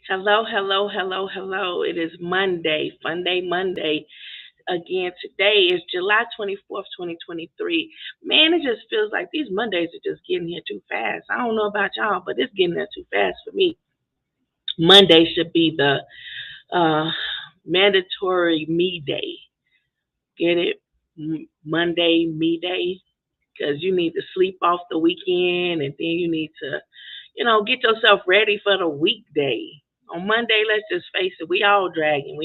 Hello, hello, hello, hello. It is Monday, Fun Day Monday. Again, today is July 24th, 2023. Man, it just feels like these Mondays are just getting here too fast. I don't know about y'all, but it's getting there too fast for me. Monday should be the uh, mandatory me day. Get it? Monday, me day. Because you need to sleep off the weekend and then you need to, get yourself ready for the weekday. On Monday, let's just face it, we all dragging.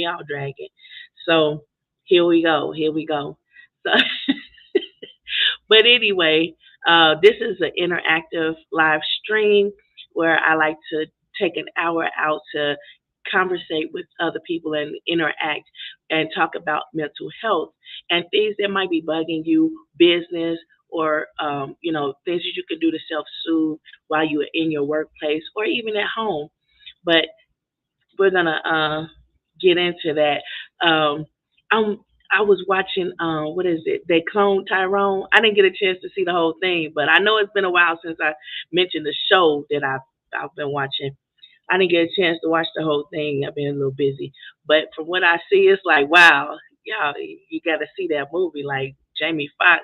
So here we go, here we go. So, but anyway, this is an interactive live stream where I like to take an hour out to conversate with other people and interact and talk about mental health and things that might be bugging you, business, or things that you can do to self-soothe while you're in your workplace or even at home. But we're gonna get into that. I'm I was watching what is it? They cloned Tyrone. I didn't get a chance to see the whole thing, but I know it's been a while since I mentioned the show that I've been watching. I didn't get a chance to watch the whole thing. I've been a little busy, but from what I see, it's like wow, y'all, you got to see that movie. Like Jamie Foxx,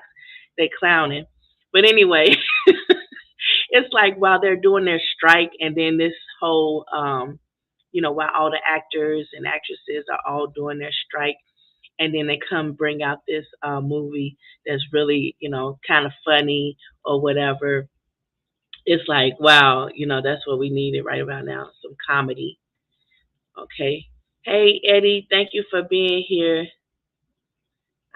they clowning. But anyway, it's like while they're doing their strike, and then this whole while all the actors and actresses are all doing their strike, and then they come bring out this movie that's really, kind of funny or whatever. It's like, wow, that's what we needed right about now, some comedy. Okay. Hey, Eddie, thank you for being here.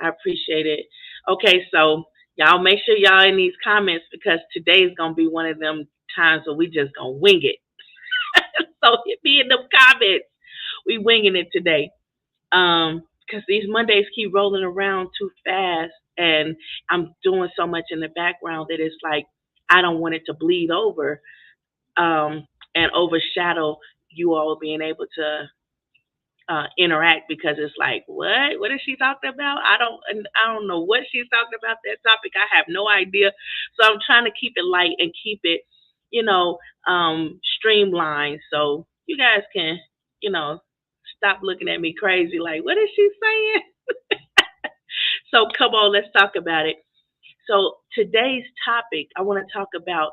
I appreciate it. Okay, so y'all make sure y'all in these comments because today's gonna be one of them times where we just gonna wing it. So hit me in the comments. We winging it today. Because these Mondays keep rolling around too fast, and I'm doing so much in the background that it's like I don't want it to bleed over and overshadow you all being able to interact because it's like what is she talking about? I don't know what she's talking about that topic. I have no idea. So I'm trying to keep it light and keep it you know streamlined so you guys can you know stop looking at me crazy like what is she saying. So come on, let's talk about it. So today's topic, I want to talk about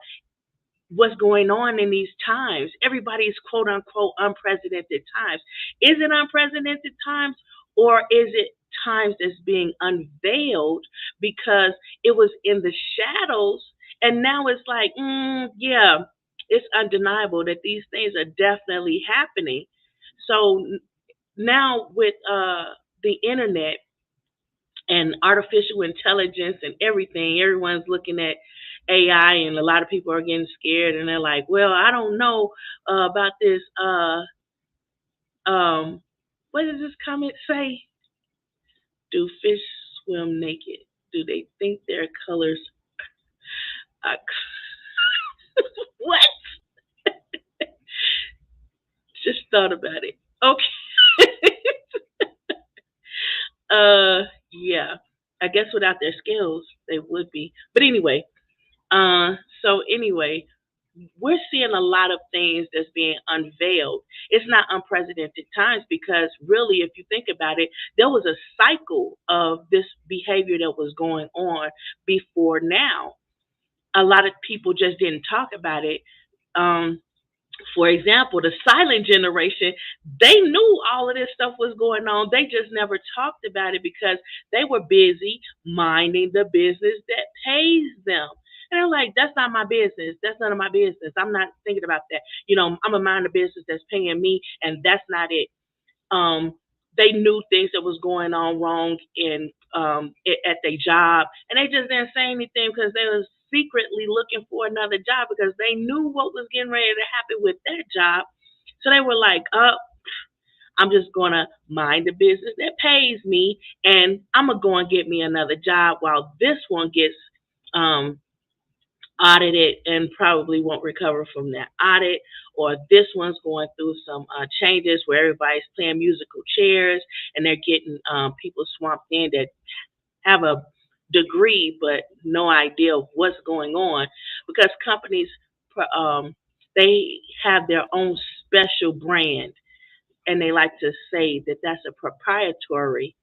what's going on in these times. Everybody's quote unquote unprecedented times. Is it unprecedented times or is it times that's being unveiled because it was in the shadows and now it's like, yeah, it's undeniable that these things are definitely happening. So now with the internet and artificial intelligence and everything. Everyone's looking at AI, and a lot of people are getting scared, and they're like, "Well, I don't know about this." Um, what does this comment say? Do fish swim naked? Do they think their colors are? What? Just thought about it. Okay. Yeah. I guess without their skills, they would be. But anyway, Uh, so anyway, we're seeing a lot of things that's being unveiled. It's not unprecedented times because really, if you think about it, there was a cycle of this behavior that was going on before now. A lot of people just didn't talk about it. Um, for example, the silent generation, they knew all of this stuff was going on. They just never talked about it because they were busy minding the business that pays them. And they're like, that's not my business. That's none of my business. I'm not thinking about that. I'm a mind the business that's paying me, and that's not it. Um, they knew things that was going on wrong at their job, and they just didn't say anything because they was secretly looking for another job because they knew what was getting ready to happen with their job. So they were like, I'm just gonna mind the business that pays me, and I'm gonna go and get me another job while this one gets um, audited and probably won't recover from that audit, or this one's going through some changes where everybody's playing musical chairs and they're getting people swamped in that have a degree but no idea of what's going on because companies um, they have their own special brand, and they like to say that that's a proprietary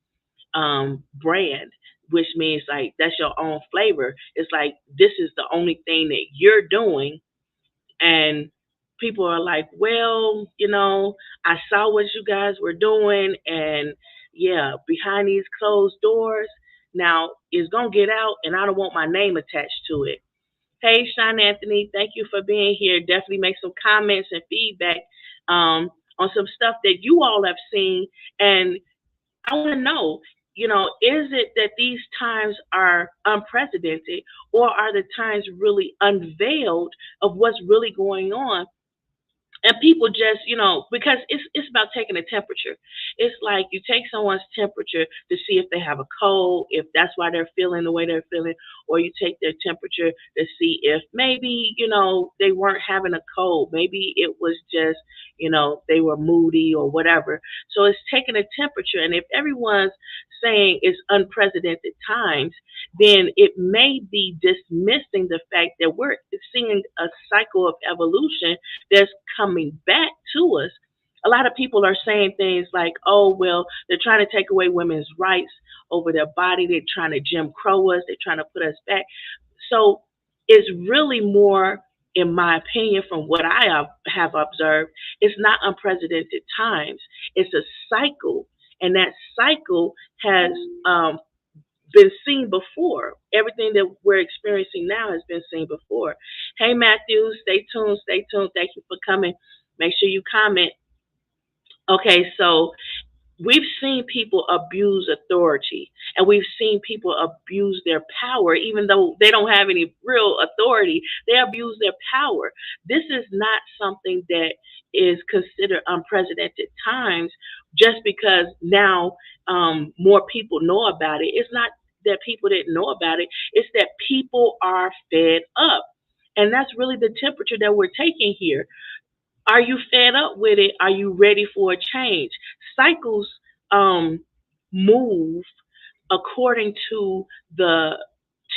brand, which means like that's your own flavor. It's like this is the only thing that you're doing, and people are like, well, I saw what you guys were doing, and yeah, behind these closed doors, now it's gonna get out, and I don't want my name attached to it. Hey, Sean Anthony, thank you for being here. Definitely make some comments and feedback on some stuff that you all have seen, and I want to know, is it that these times are unprecedented, or are the times really unveiled of what's really going on? And people just, because it's about taking a temperature. It's like you take someone's temperature to see if they have a cold, if that's why they're feeling the way they're feeling, or you take their temperature to see if maybe, they weren't having a cold. Maybe it was just, they were moody or whatever. So it's taking a temperature. And if everyone's saying it's unprecedented times, then it may be dismissing the fact that we're seeing a cycle of evolution that's coming back to us. A lot of people are saying things like, oh, well, they're trying to take away women's rights over their body. They're trying to Jim Crow us. They're trying to put us back. So it's really more, in my opinion, from what I have observed, it's not unprecedented times. It's a cycle. And that cycle has been seen before. Everything that we're experiencing now has been seen before. Hey, Matthew, stay tuned, stay tuned. Thank you for coming. Make sure you comment. Okay, so we've seen people abuse authority, and we've seen people abuse their power, even though they don't have any real authority. They abuse their power. This is not something that is considered unprecedented times just because now more people know about it. It's not that people didn't know about it, it's that people are fed up. And that's really the temperature that we're taking here. Are you fed up with it? Are you ready for a change? Cycles um, move according to the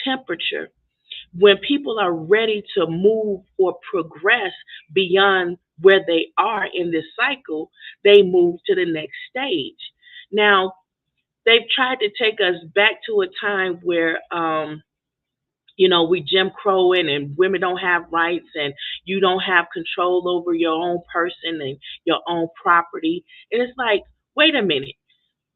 temperature. When people are ready to move or progress beyond where they are in this cycle, they move to the next stage. Now, they've tried to take us back to a time where we Jim Crowing and women don't have rights and you don't have control over your own person and your own property. And it's like, wait a minute,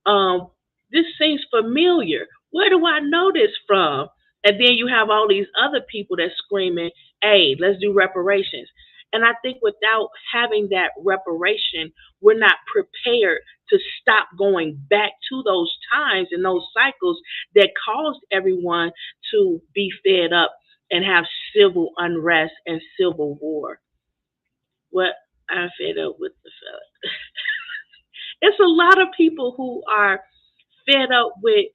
um, this seems familiar. Where do I know this from? And then you have all these other people that screaming, hey, let's do reparations. And I think without having that reparation, we're not prepared to stop going back to those times and those cycles that caused everyone to be fed up and have civil unrest and civil war. What I'm fed up with the fella. It's a lot of people who are fed up with,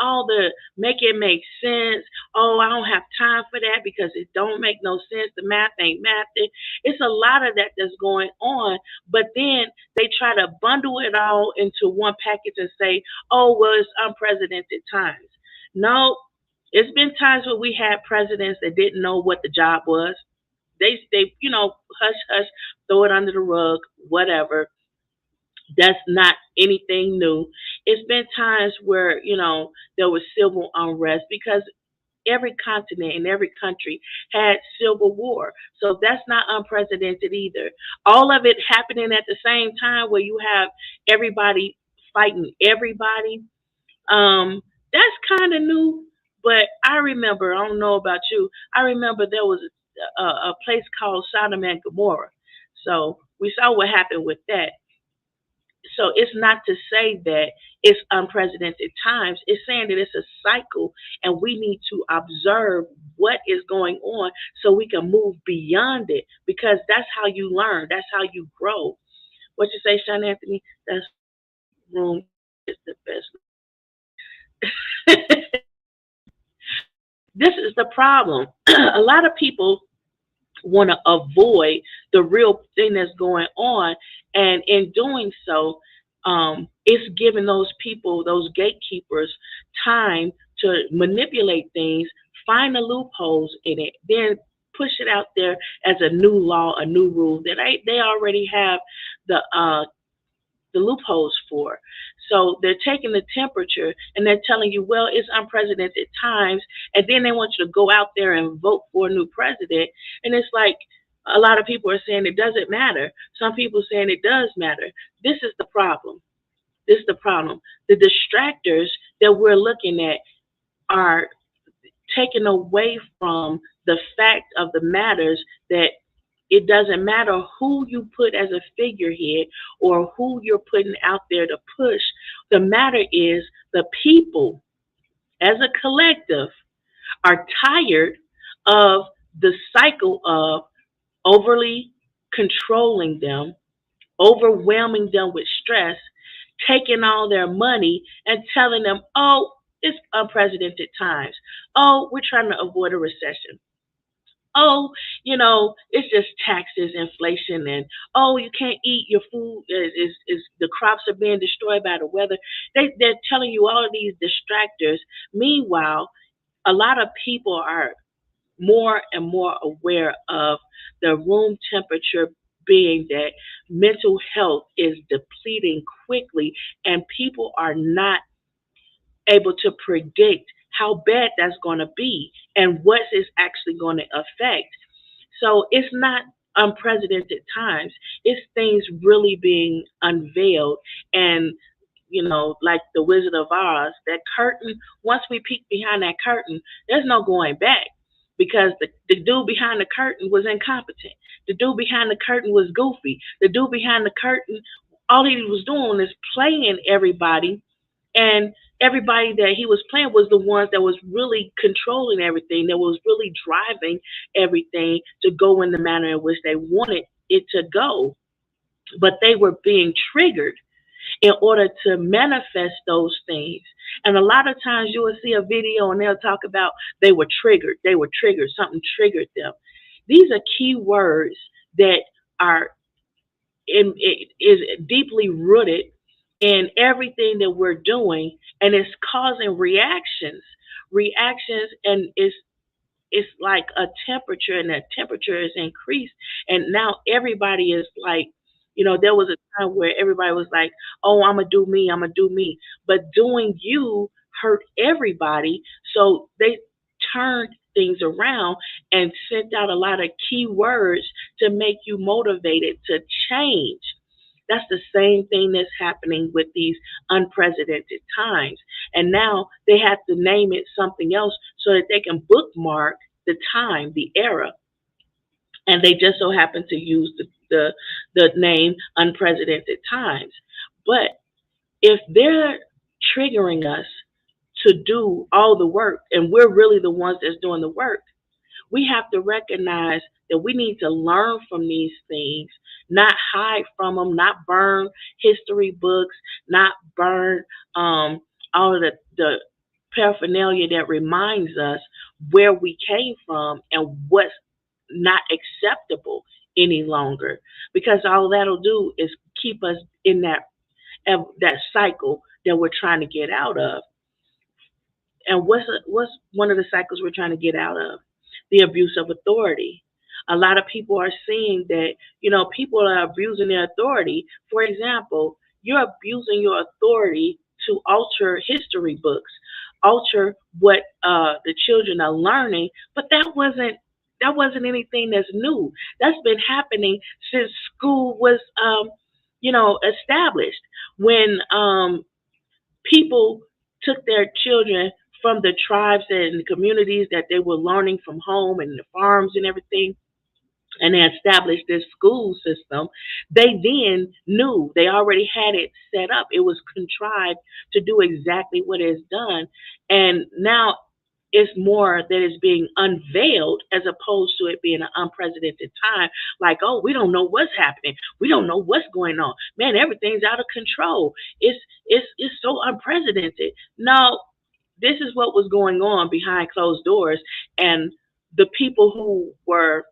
all the make it make sense. Oh, I don't have time for that because it don't make no sense. The math ain't mathing. It's a lot of that that's going on. But then they try to bundle it all into one package and say, oh, well, it's unprecedented times. No, it's been times where we had presidents that didn't know what the job was. They hush, hush, throw it under the rug, whatever. That's not anything new. It's been times where, there was civil unrest because every continent and every country had civil war. So that's not unprecedented either. All of it happening at the same time where you have everybody fighting everybody. That's kind of new, but I remember, I don't know about you, I remember there was a place called Sodom and Gomorrah. So we saw what happened with that. So it's not to say that it's unprecedented times. It's saying that it's a cycle and we need to observe what is going on so we can move beyond it because that's how you learn. That's how you grow. What you say, Sean Anthony? That's room is the best. This is the problem. A lot of people want to avoid the real thing that's going on. And in doing so, it's giving those people, those gatekeepers, time to manipulate things, find the loopholes in it. Then push it out there as a new law, a new rule that they already have the the loopholes for. So they're taking the temperature and they're telling you, well, it's unprecedented times, and then they want you to go out there and vote for a new president. And it's like a lot of people are saying it doesn't matter. Some people are saying it does matter. This is the problem. This is the problem. The distractors that we're looking at are taken away from the fact of the matters that it doesn't matter who you put as a figurehead or who you're putting out there to push. The matter is the people as a collective are tired of the cycle of overly controlling them, overwhelming them with stress, taking all their money and telling them, oh, it's unprecedented times. Oh, we're trying to avoid a recession. Oh, it's just taxes, inflation, and oh, you can't eat your food. Is the crops are being destroyed by the weather. They're telling you all of these distractors. Meanwhile, a lot of people are more and more aware of the room temperature being that mental health is depleting quickly, and people are not able to predict how bad that's going to be and what it's actually going to affect. So it's not unprecedented times. It's things really being unveiled. And, like the Wizard of Oz, that curtain, once we peek behind that curtain, there's no going back because the dude behind the curtain was incompetent. The dude behind the curtain was goofy. The dude behind the curtain, all he was doing is playing everybody, and everybody that he was playing was the ones that was really controlling everything, that was really driving everything to go in the manner in which they wanted it to go. But they were being triggered in order to manifest those things. And a lot of times you will see a video and they'll talk about they were triggered. They were triggered. Something triggered them. These are key words that are it is deeply rooted in everything that we're doing, and it's causing reactions, and it's like a temperature, and that temperature is increased, and now everybody is like, there was a time where everybody was like, oh, I'm gonna do me, I'm gonna do me, but doing you hurt everybody, so they turned things around and sent out a lot of key words to make you motivated to change. That's the same thing that's happening with these unprecedented times. And now they have to name it something else so that they can bookmark the time, the era. And they just so happen to use the name unprecedented times. But if they're triggering us to do all the work, and we're really the ones that's doing the work, we have to recognize that we need to learn from these things, not hide from them, not burn history books, not burn all of the paraphernalia that reminds us where we came from and what's not acceptable any longer. Because all that'll do is keep us in that cycle that we're trying to get out of. And what's one of the cycles we're trying to get out of? The abuse of authority. A lot of people are seeing that, people are abusing their authority. For example, you're abusing your authority to alter history books, alter what the children are learning, but that wasn't anything that's new. That's been happening since school was established. When people took their children from the tribes and the communities that they were learning from home and the farms and everything, and they established this school system, they then knew, they already had it set up. It was contrived to do exactly what is done. And now it's more that is being unveiled as opposed to it being an unprecedented time. Like, oh, we don't know what's happening. We don't know what's going on. Man, everything's out of control. It's so unprecedented. No, this is what was going on behind closed doors, and the people who were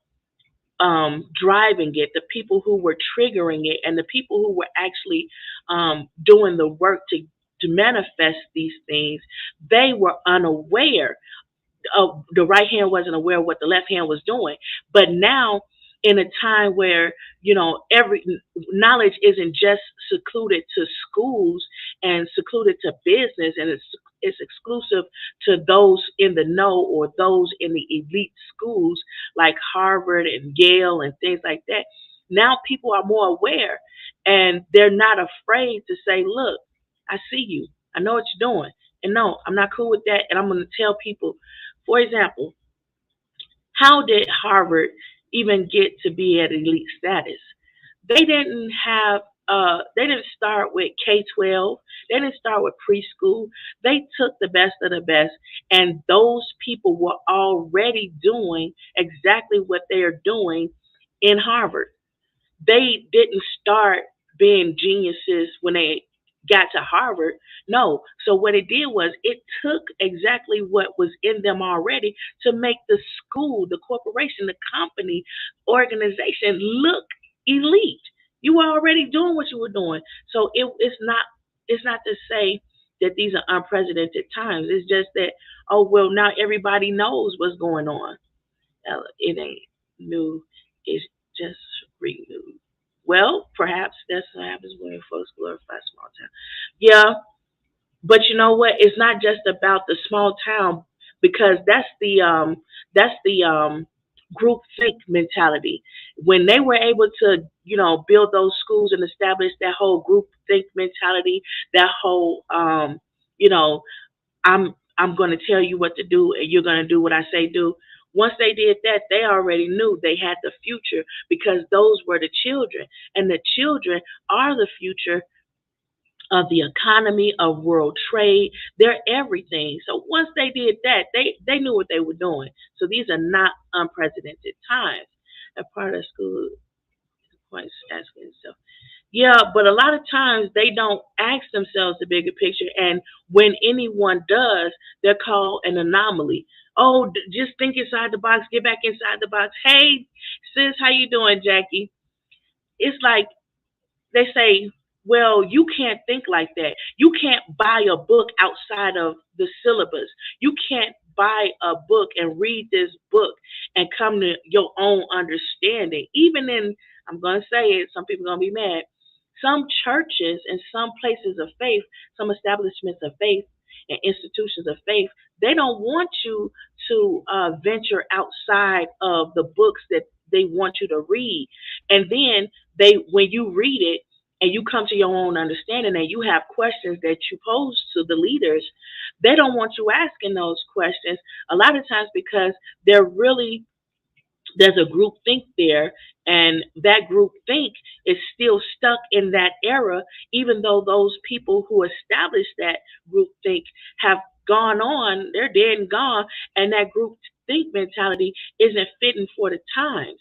driving it, the people who were triggering it, and the people who were actually doing the work to manifest these things, they were unaware. the right hand wasn't aware of what the left hand was doing. But now, in a time where every knowledge isn't just secluded to schools and secluded to business, and it's exclusive to those in the know or those in the elite schools like Harvard and Yale and things like that. Now people are more aware, and they're not afraid to say, "Look, I see you. I know what you're doing, and no, I'm not cool with that." And I'm going to tell people, for example, how did Harvard even get to be at elite status? They didn't start with K-12. They didn't start with preschool. They took the best of the best, and those people were already doing exactly what they are doing in Harvard. They didn't start being geniuses when they got to Harvard. No. So what it did was it took exactly what was in them already to make the school, the corporation, the company, organization look elite. You were already doing what you were doing. So it's not to say that these are unprecedented times. It's just that, oh well, now everybody knows what's going on. It ain't new. It's just renewed. Well, perhaps that's what happens when folks glorify small town. Yeah, but you know what? It's not just about the small town, because that's the group think mentality. When they were able to build those schools and establish that whole group think mentality, that whole you know I'm going to tell you what to do, and you're going to do what I say do. Once they did that, they already knew they had the future, because those were the children, and the children are the future of the economy, of world trade. They're everything. So once they did that, they knew what they were doing. So these are not unprecedented times. A part of school points asking itself. Yeah, but a lot of times they don't ask themselves the bigger picture, and when anyone does, they're called an anomaly. Oh, just think inside the box, get back inside the box. Hey, sis, how you doing, Jackie? It's like they say, well, you can't think like that. You can't buy a book outside of the syllabus. You can't buy a book and read this book and come to your own understanding. Even in, I'm going to say it, some people are going to be mad. Some churches and some places of faith, some establishments of faith and institutions of faith, they don't want you to venture outside of the books that they want you to read. And then when you read it, and you come to your own understanding, and you have questions that you pose to the leaders, they don't want you asking those questions a lot of times, because they're really there's a group think there, and that group think is still stuck in that era, even though those people who established that group think have gone on, they're dead and gone, and that group think mentality isn't fitting for the times.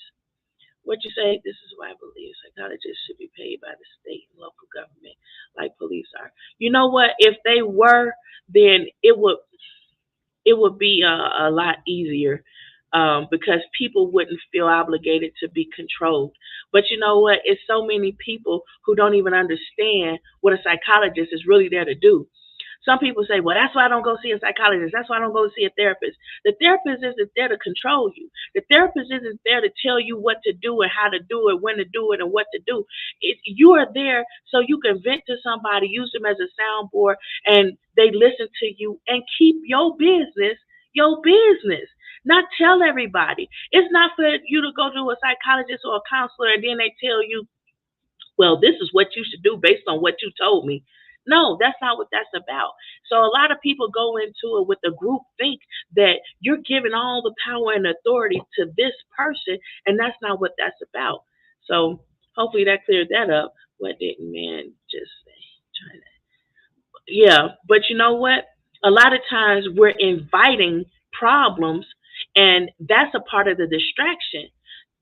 What you say? This is why I believe psychologists should be paid by the state and local government like police are. You know what? If they were, then it would be a lot easier, because people wouldn't feel obligated to be controlled. But you know what? It's so many people who don't even understand what a psychologist is really there to do. Some people say, well, that's why I don't go see a psychologist. That's why I don't go see a therapist. The therapist isn't there to control you. The therapist isn't there to tell you what to do and how to do it, when to do it, and what to do. You are there so you can vent to somebody, use them as a soundboard, and they listen to you and keep your business. Not tell everybody. It's not for you to go to a psychologist or a counselor and then they tell you, well, this is what you should do based on what you told me. No, that's not what that's about. So a lot of people go into it with the group think that you're giving all the power and authority to this person, and that's not what that's about. So hopefully that cleared that up. What did man just say? China. Yeah, but you know what? A lot of times we're inviting problems, and that's a part of the distraction.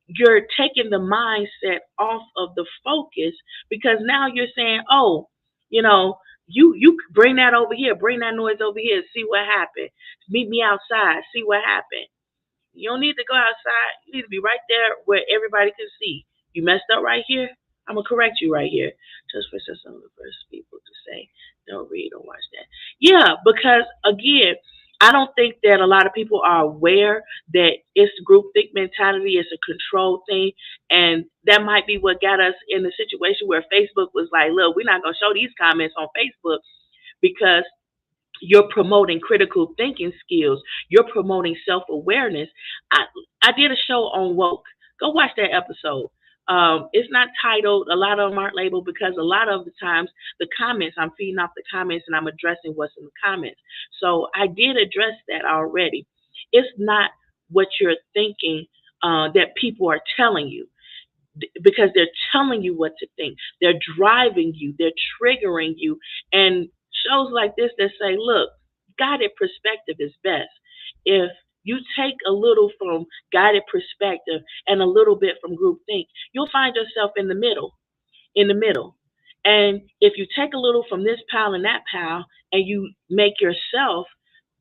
You're taking the mindset off of the focus, because now you're saying, oh, you know, you bring that over here, bring that noise over here, see what happened. Meet me outside, see what happened. You don't need to go outside. You need to be right there where everybody can see. You messed up right here. I'm gonna correct you right here. Just for some of the first people to say, don't read or watch that. Yeah, because again, I don't think that a lot of people are aware that it's groupthink mentality, it's a control thing, and that might be what got us in the situation where Facebook was like, look, we're not gonna show these comments on Facebook because you're promoting critical thinking skills. You're promoting self awareness. I I did a show on woke. Go watch that episode. It's not titled. A lot of them aren't labeled because a lot of the times the comments I'm feeding off the comments and I'm addressing what's in the comments. So I did address that already. It's not what you're thinking that people are telling you because they're telling you what to think. They're driving you. They're triggering you. And shows like this that say, look, guided perspective is best. If you take a little from guided perspective and a little bit from group think, you'll find yourself in the middle. And if you take a little from this pile and that pile and you make yourself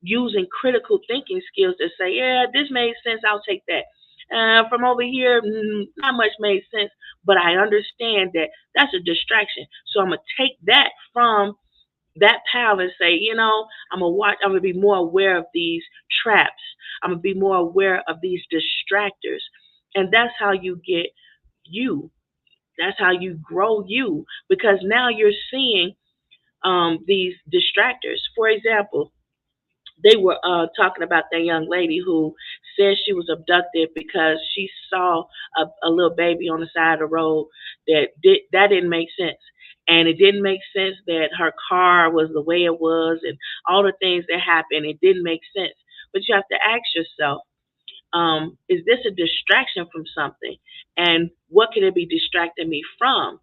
using critical thinking skills to say, yeah, this made sense, I'll take that. From over here, not much made sense, but I understand that that's a distraction. So I'm going to take that from that pile and say, I'm going to watch, I'm going to be more aware of these traps. I'm going to be more aware of these distractors. And that's how you get you. That's how you grow you because now you're seeing these distractors. For example, they were talking about that young lady who said she was abducted because she saw a little baby on the side of the road that didn't make sense. And it didn't make sense that her car was the way it was and all the things that happened. It didn't make sense. But you have to ask yourself, is this a distraction from something? And what can it be distracting me from?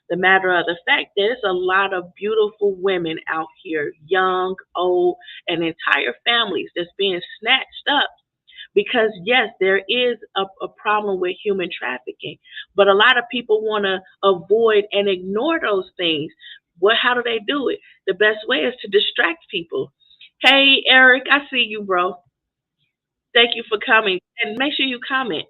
The matter of the fact that there's a lot of beautiful women out here, young, old, and entire families that's being snatched up because yes, there is a problem with human trafficking, but a lot of people want to avoid and ignore those things. How do they do it? The best way is to distract people. Hey, Eric, I see you, bro. Thank you for coming. And make sure you comment.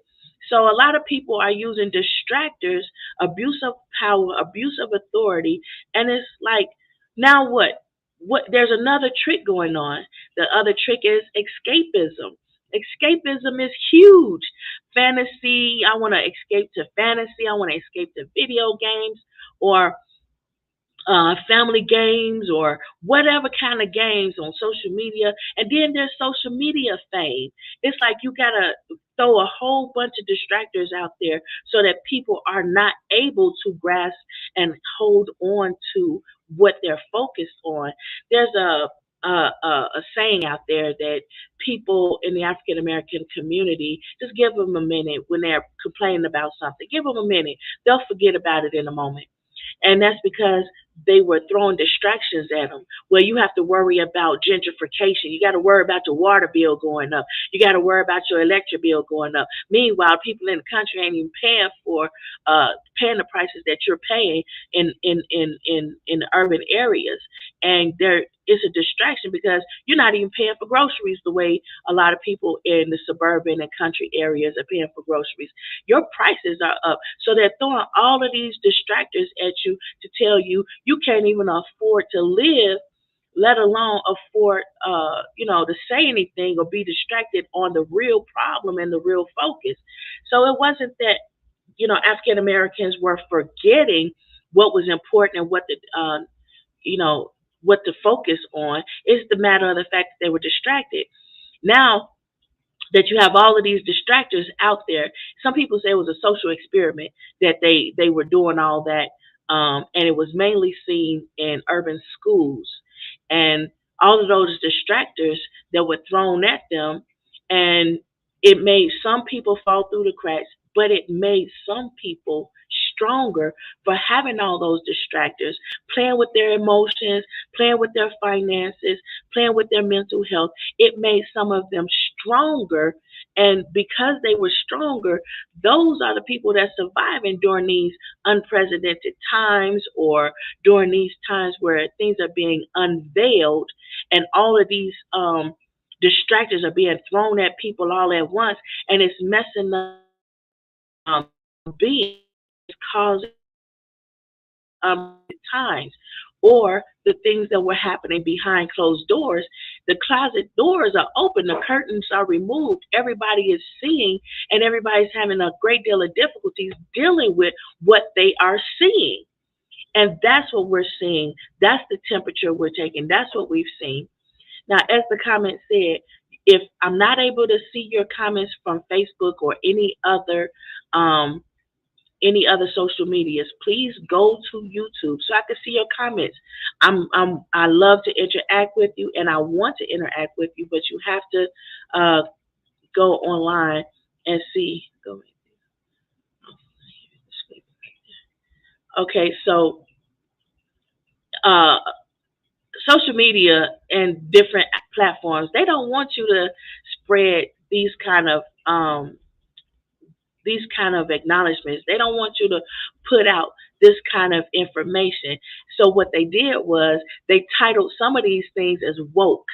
So a lot of people are using distractors, abuse of power, abuse of authority, and it's like, now what? What there's another trick going on. The other trick is escapism. Escapism is huge. Fantasy, I want to escape to fantasy, I want to escape to video games or family games or whatever kind of games on social media. And then there's social media fame. It's like you got to throw a whole bunch of distractors out there so that people are not able to grasp and hold on to what they're focused on. There's a saying out there that people in the African American community just give them a minute when they're complaining about something. Give them a minute. They'll forget about it in a moment. And that's because they were throwing distractions at them. Well, you have to worry about gentrification. You got to worry about your water bill going up. You got to worry about your electric bill going up. Meanwhile, people in the country ain't even paying the prices that you're paying in the urban areas. And there is a distraction because you're not even paying for groceries the way a lot of people in the suburban and country areas are paying for groceries. Your prices are up. So they're throwing all of these distractors at you to tell you you can't even afford to live, let alone afford, to say anything or be distracted on the real problem and the real focus. So it wasn't that, African Americans were forgetting what was important and you know, what to focus on. It's the matter of the fact that they were distracted. Now, that you have all of these distractors out there. Some people say it was a social experiment that they were doing all that, and it was mainly seen in urban schools, and all of those distractors that were thrown at them, and it made some people fall through the cracks, but it made some people stronger for having all those distractors, playing with their emotions, playing with their finances, playing with their mental health. It made some of them stronger. And because they were stronger, those are the people that surviving during these unprecedented times or during these times where things are being unveiled and all of these distractors are being thrown at people all at once and it's messing up being causing times or the things that were happening behind closed doors The closet doors are open, the curtains are removed, everybody is seeing, and everybody's having a great deal of difficulties dealing with what they are seeing. And that's what we're seeing. That's the temperature we're taking. That's what we've seen. Now, as the comment said, if I'm not able to see your comments from Facebook or um, any other social medias, please go to YouTube so I can see your comments. I love to interact with you, and I want to interact with you, but you have to uh, go online and see. Okay, so uh, social media and different platforms, they don't want you to spread these kind of acknowledgments. They don't want you to put out this kind of information. So what they did was they titled some of these things as woke,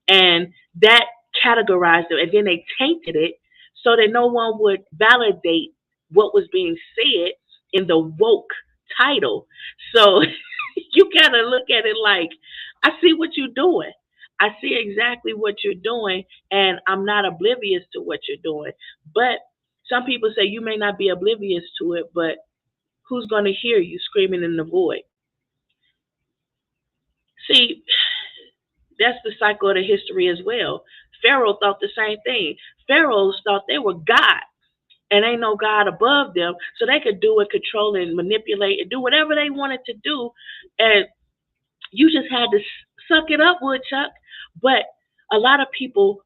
and that categorized it, and then they tainted it so that no one would validate what was being said in the woke title. So you gotta look at it like, I see what you're doing. I see exactly what you're doing, and I'm not oblivious to what you're doing. But some people say you may not be oblivious to it, but who's going to hear you screaming in the void? See, that's the cycle of the history as well. Pharaoh thought the same thing. Pharaohs thought they were God, and ain't no God above them, so they could do and control and manipulate and do whatever they wanted to do. And you just had to suck it up, woodchuck. But a lot of people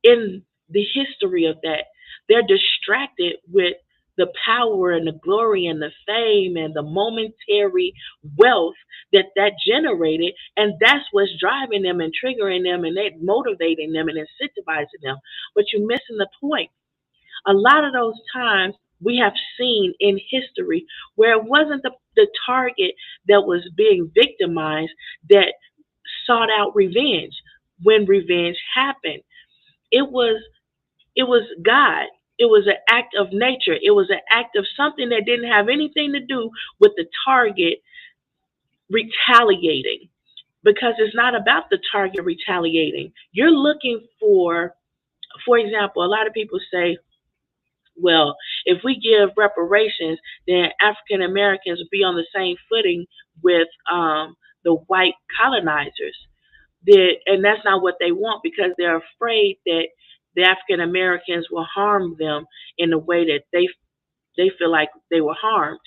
in the history of that, they're distracted with the power and the glory and the fame and the momentary wealth that generated, and that's what's driving them and triggering them and they motivating them and incentivizing them. But you're missing the point. A lot of those times we have seen in history where it wasn't the target that was being victimized that sought out revenge when revenge happened. It was it was God. It was an act of nature. It was an act of something that didn't have anything to do with the target retaliating, because it's not about the target retaliating. You're looking for example, a lot of people say, well, if we give reparations, then African Americans will be on the same footing with the white colonizers. And that's not what they want, because they're afraid that the African Americans will harm them in the way that they feel like they were harmed.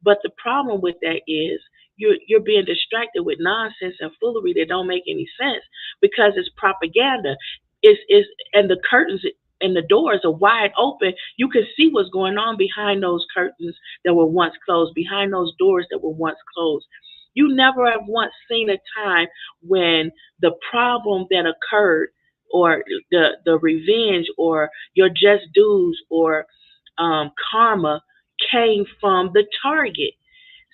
But the problem with that is you're being distracted with nonsense and foolery that don't make any sense, because it's propaganda. It's and the curtains and the doors are wide open. You can see what's going on behind those curtains that were once closed, behind those doors that were once closed. You never have once seen a time when the problem that occurred, or the revenge, or your just dues, or karma came from the target.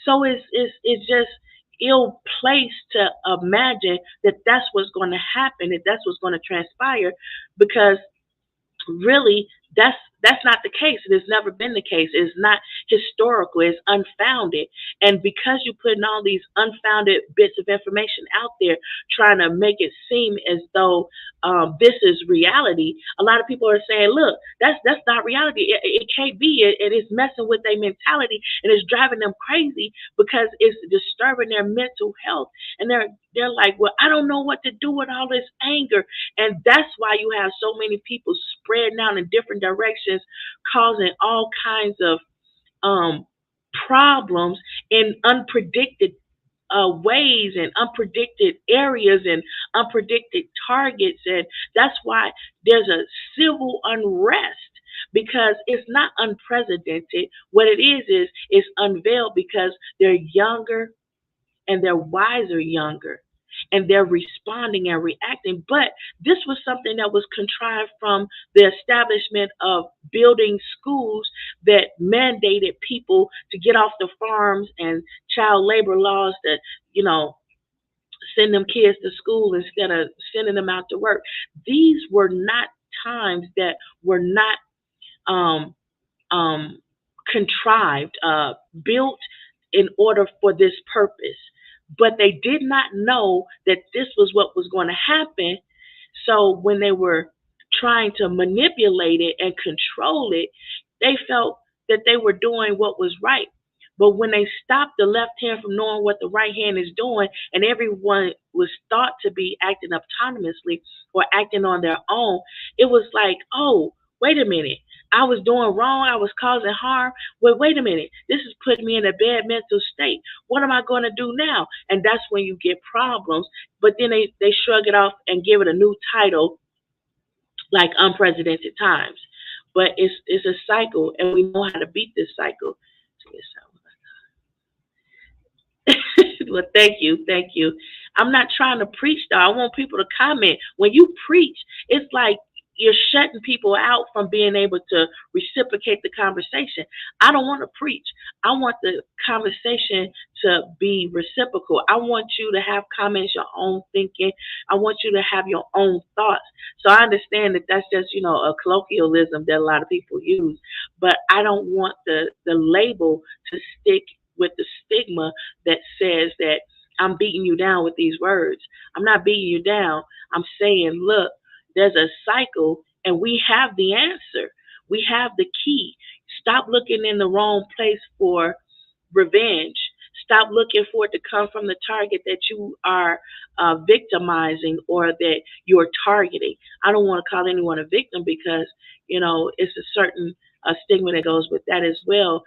So it's just ill placed to imagine that that's what's going to happen, that that's what's going to transpire, because really that's not the case. It has never been the case. It's not historical. It's unfounded. And because you're putting all these unfounded bits of information out there, trying to make it seem as though this is reality, a lot of people are saying, "Look, that's not reality. It can't be. It is messing with their mentality, and it's driving them crazy because it's disturbing their mental health." And they're like, "Well, I don't know what to do with all this anger." And that's why you have so many people spreading out in different directions, causing all kinds of um, problems in unpredicted ways and unpredicted areas and unpredicted targets. And that's why there's a civil unrest, because it's not unprecedented. What it is it's unveiled, because they're younger and they're wiser younger, and they're responding and reacting. But this was something that was contrived from the establishment of building schools that mandated people to get off the farms, and child labor laws that, send them kids to school instead of sending them out to work. These were not times that were not um, um, contrived, built in order for this purpose. but they did not know that this was what was going to happen. So when they were trying to manipulate it and control it, they felt that they were doing what was right. But when they stopped the left hand from knowing what the right hand is doing, and everyone was thought to be acting autonomously or acting on their own, it was like, oh, wait a minute. I was doing wrong. I was causing harm. Well, wait a minute. This is putting me in a bad mental state. What am I going to do now? And that's when you get problems. But then they shrug it off and give it a new title like unprecedented times. But it's a cycle, and we know how to beat this cycle. Well, thank you, thank you. I'm not trying to preach though. I want people to comment. When you preach, it's like you're shutting people out from being able to reciprocate the conversation. I don't want to preach. I want the conversation to be reciprocal. I want you to have comments, your own thinking. I want you to have your own thoughts. So I understand that that's just, a colloquialism that a lot of people use, but I don't want the label to stick with the stigma that says that I'm beating you down with these words. I'm not beating you down. I'm saying, look, there's a cycle and we have the answer. We have the key. Stop looking in the wrong place for revenge. Stop looking for it to come from the target that you are victimizing or that you're targeting. I don't want to call anyone a victim because, it's a certain stigma that goes with that as well,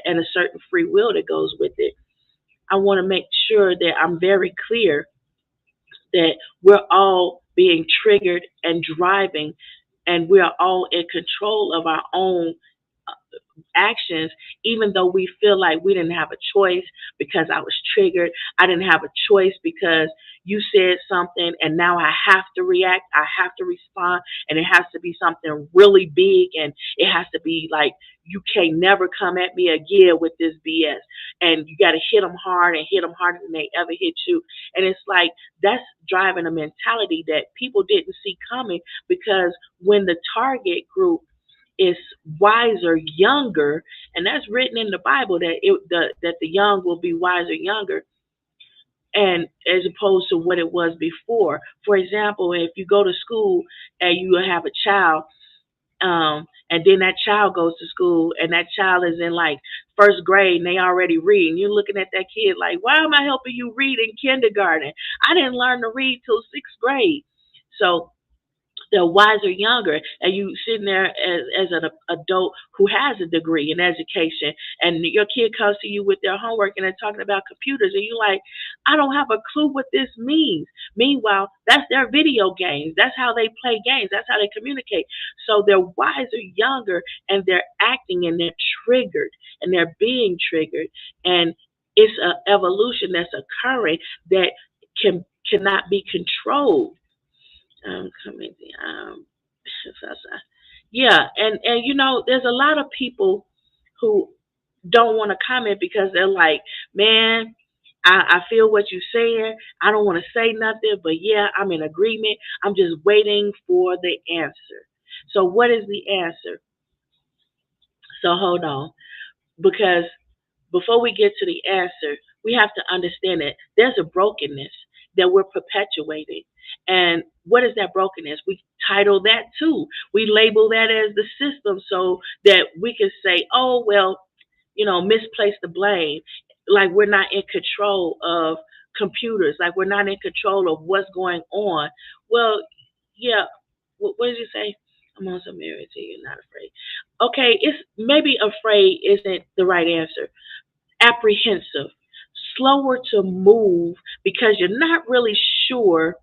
and a certain free will that goes with it. I want to make sure that I'm very clear that we're all being triggered and driving, and we are all in control of our own actions, even though we feel like we didn't have a choice because I was triggered. I didn't have a choice because you said something and now I have to react. I have to respond, and it has to be something really big, and it has to be like, you can't never come at me again with this BS. And you got to hit them hard and hit them harder than they ever hit you. And it's like, that's driving a mentality that people didn't see coming, because when the target group is wiser, younger, and that's written in the Bible that that the young will be wiser, younger, and as opposed to what it was before. For example, if you go to school and you have a child, and then that child goes to school and that child is in like first grade and they already reading. You're looking at that kid like, why am I helping you read in kindergarten? I didn't learn to read till sixth grade. So they're wiser, younger, and you sitting there as an adult who has a degree in education, and your kid comes to you with their homework and they're talking about computers, and you're like, I don't have a clue what this means. Meanwhile, that's their video games. That's how they play games. That's how they communicate. So they're wiser, younger, and they're acting and they're triggered and they're being triggered, and it's an evolution that's occurring that cannot be controlled. Coming, yeah, and there's a lot of people who don't want to comment because they're like, man, I feel what you're saying. I don't want to say nothing, but yeah, I'm in agreement. I'm just waiting for the answer. So what is the answer? So hold on, because before we get to the answer, we have to understand that there's a brokenness that we're perpetuating. And what is that brokenness? We title that too. We label that as the system so that we can say, oh, well, misplace the blame. Like we're not in control of computers. Like we're not in control of what's going on. Well, yeah. What did you say? I'm also married to you, not afraid. Okay, it's maybe afraid isn't the right answer. Apprehensive, slower to move because you're not really sure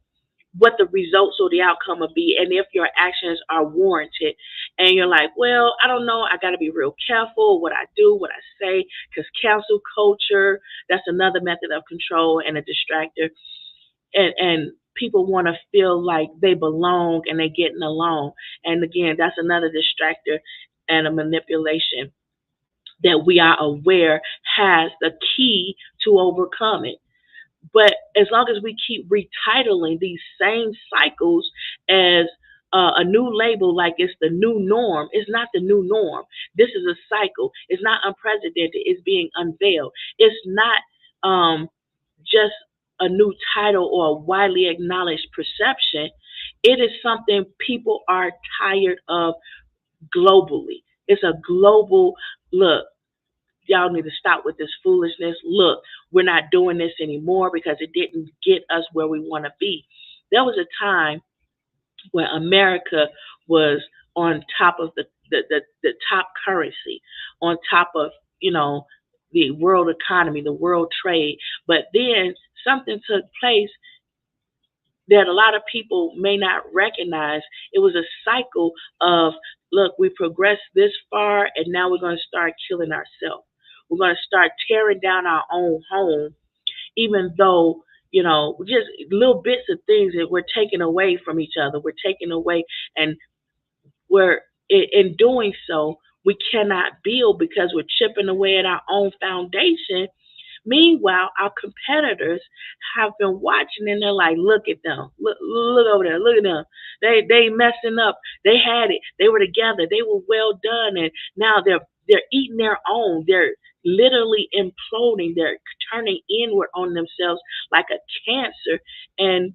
what the results or the outcome will be and if your actions are warranted. And you're like, well, I don't know. I got to be real careful what I do, what I say, because cancel culture, that's another method of control and a distractor. And people want to feel like they belong and they're getting along. And again, that's another distractor and a manipulation that we are aware has the key to overcome it. But as long as we keep retitling these same cycles as a new label, like it's the new norm, it's not the new norm. This is a cycle. It's not unprecedented. It's being unveiled. It's not just a new title or a widely acknowledged perception. It is something people are tired of globally. It's a global look. Y'all need to stop with this foolishness. Look, we're not doing this anymore because it didn't get us where we want to be. There was a time when America was on top of the top currency, on top of, you know, the world economy, the world trade. But then something took place that a lot of people may not recognize. It was a cycle of, look, we progressed this far and now we're going to start killing ourselves. We're going to start tearing down our own home, even though, just little bits of things that we're taking away from each other. We're taking away, and we're in doing so, we cannot build because we're chipping away at our own foundation. Meanwhile, our competitors have been watching and they're like, look at them. Look over there. Look at them. They messing up. They had it. They were together. They were well done. And now they're eating their own. They're literally imploding. They're turning inward on themselves like a cancer. And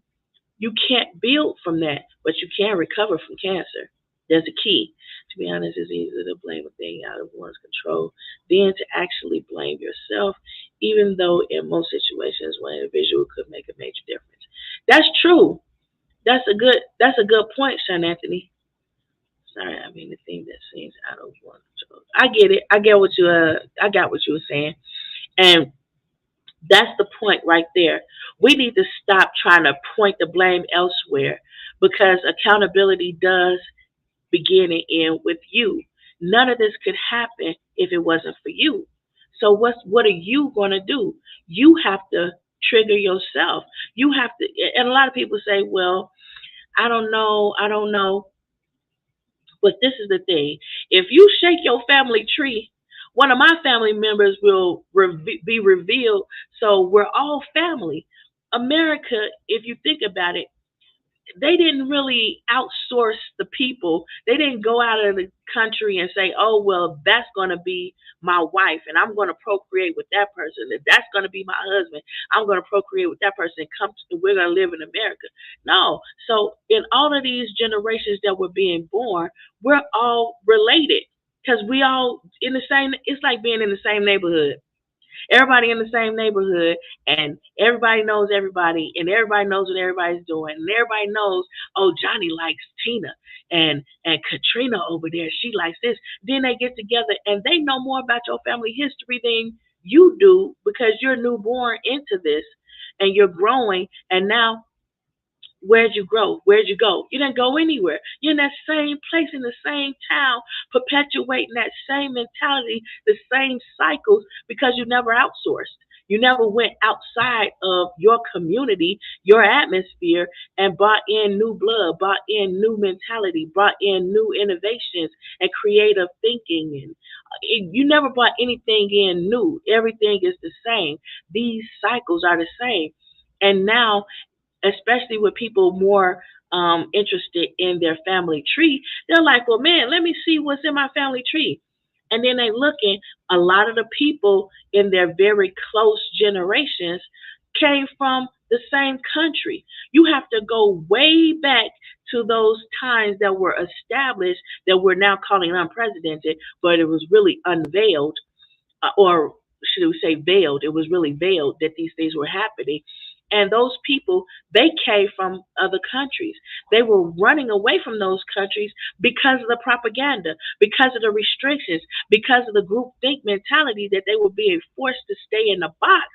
you can't build from that, but you can recover from cancer. There's a key. To be honest, it's easier to blame a thing out of one's control than to actually blame yourself, even though in most situations one individual could make a major difference. That's true. That's a good point, Sean Anthony. Sorry, I mean the thing that seems out of one's control. I get it. I got what you were saying. And that's the point right there. We need to stop trying to point the blame elsewhere because accountability does begin and end with you. None of this could happen if it wasn't for you. So what are you going to do? You have to trigger yourself. You have to, and a lot of people say, well, I don't know. But this is the thing. If you shake your family tree, one of my family members will be revealed. So we're all family. America, if you think about it, they didn't really outsource the people. They didn't go out of the country and say, oh, well, that's going to be my wife and I'm going to procreate with that person. And that's going to be my husband. I'm going to procreate with that person and we're going to live in America. No. So in all of these generations that were being born, we're all related because we all in the same, it's like being in the same neighborhood. Everybody in the same neighborhood, and everybody knows everybody, and everybody knows what everybody's doing, and everybody knows, oh, Johnny likes Tina, and Katrina over there, she likes this. Then they get together, and they know more about your family history than you do because you're newborn into this, and you're growing, and now where'd you grow? Where'd you go? You didn't go anywhere. You're in that same place, in the same town, perpetuating that same mentality, the same cycles, because you never outsourced. You never went outside of your community, your atmosphere, and brought in new blood, brought in new mentality, brought in new innovations and creative thinking. And you never brought anything in new. Everything is the same. These cycles are the same. And now, especially with people more interested in their family tree, they're like, well, man, let me see what's in my family tree. And then they looking, a lot of the people in their very close generations came from the same country. You have to go way back to those times that were established that we're now calling unprecedented, but it was really unveiled, or should we say veiled? It was really veiled that these things were happening. And those people, they came from other countries. They were running away from those countries because of the propaganda, because of the restrictions, because of the group think mentality that they were being forced to stay in the box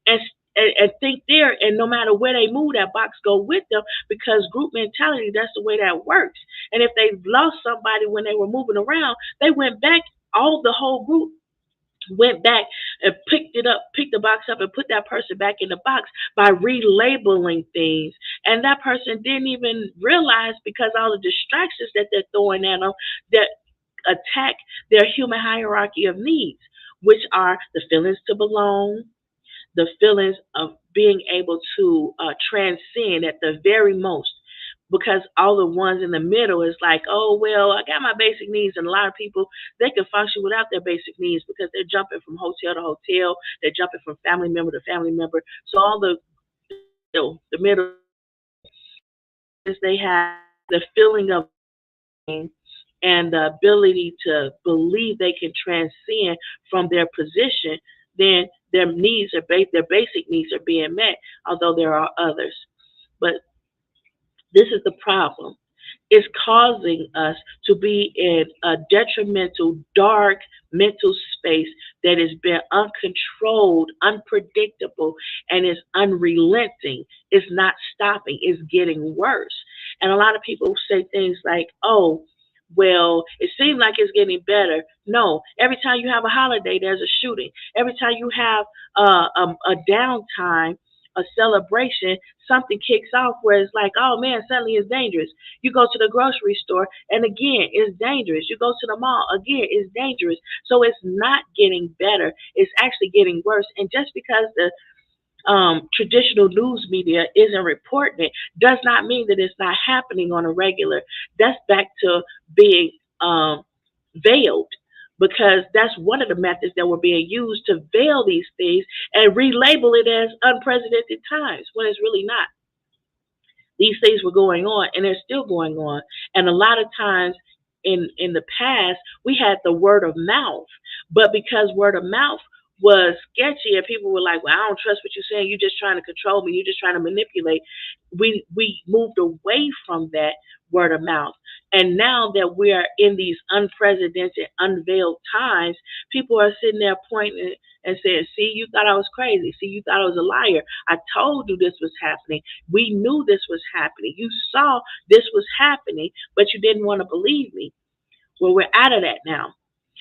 and and think there, and no matter where they move, that box go with them because group mentality, that's the way that works. And if they lost somebody when they were moving around, they went back, all the whole group went back and picked the box up and put that person back in the box by relabeling things. And that person didn't even realize, because all the distractions that they're throwing at them that attack their human hierarchy of needs, which are the feelings to belong, the feelings of being able to transcend at the very most. because all the ones in the middle is like, oh well, I got my basic needs, and a lot of people, they can function without their basic needs because they're jumping from hotel to hotel, they're jumping from family member to family member. So all the middle is they have the feeling of and the ability to believe they can transcend from their position, then their basic needs are being met, although there are others. But this is the problem. It's causing us to be in a detrimental, dark mental space that has been uncontrolled, unpredictable, and is unrelenting. It's not stopping, it's getting worse. And a lot of people say things like, oh, well, it seems like it's getting better. No, every time you have a holiday, there's a shooting. Every time you have a downtime, a celebration, something kicks off where it's like, oh man, suddenly it's dangerous. You go to the grocery store and again, it's dangerous. You go to the mall, again, it's dangerous. So it's not getting better. It's actually getting worse. And just because the traditional news media isn't reporting it does not mean that it's not happening on a regular. That's back to being veiled, because that's one of the methods that were being used to veil these things and relabel it as unprecedented times when it's really not. These things were going on and they're still going on. And a lot of times in the past, we had the word of mouth, but because word of mouth was sketchy and people were like, well, I don't trust what you're saying. You're just trying to control me. You're just trying to manipulate. We moved away from that word of mouth. And now that we are in these unprecedented, unveiled times, people are sitting there pointing and saying, see, you thought I was crazy. See, you thought I was a liar. I told you this was happening. We knew this was happening. You saw this was happening, but you didn't want to believe me. Well, we're out of that now.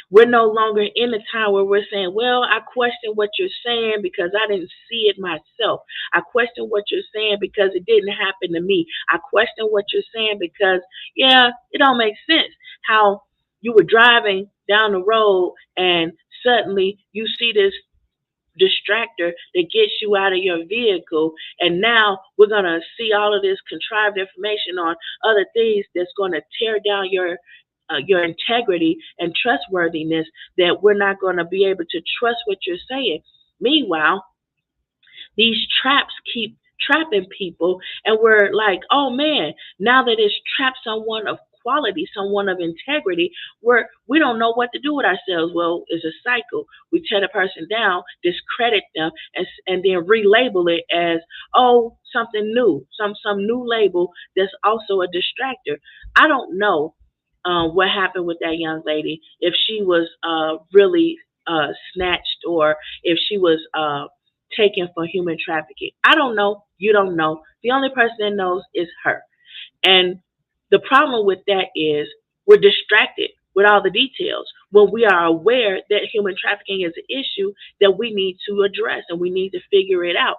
We're no longer in a time where we're saying, well, I question what you're saying because I didn't see it myself. I question what you're saying because it didn't happen to me. I question what you're saying because, yeah, it don't make sense how you were driving down the road and suddenly you see this distractor that gets you out of your vehicle. And now we're going to see all of this contrived information on other things that's going to tear down your integrity and trustworthiness, that we're not going to be able to trust what you're saying. Meanwhile, these traps keep trapping people, and we're like, oh man, now that it's trapped someone of quality, someone of integrity, we don't know what to do with ourselves. Well, it's a cycle. We tear the person down, discredit them, and then relabel it as, oh, something new, some new label that's also a distractor. I don't know what happened with that young lady, if she was really snatched or if she was taken for human trafficking. I don't know. You don't know. The only person that knows is her. And the problem with that is we're distracted with all the details when we are aware that human trafficking is an issue that we need to address and we need to figure it out.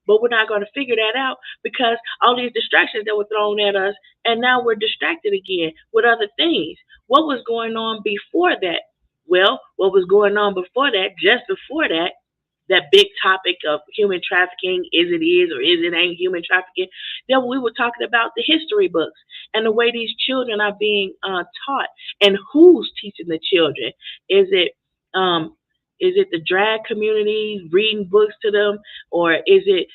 But we're not going to figure that out because all these distractions that were thrown at us, and now we're distracted again with other things. What was going on before that? Well, what was going on before that, just before that, that big topic of human trafficking, is or is it ain't human trafficking, then we were talking about the history books and the way these children are being taught, and who's teaching the children. Is it um, is it the drag community reading books to them, or is it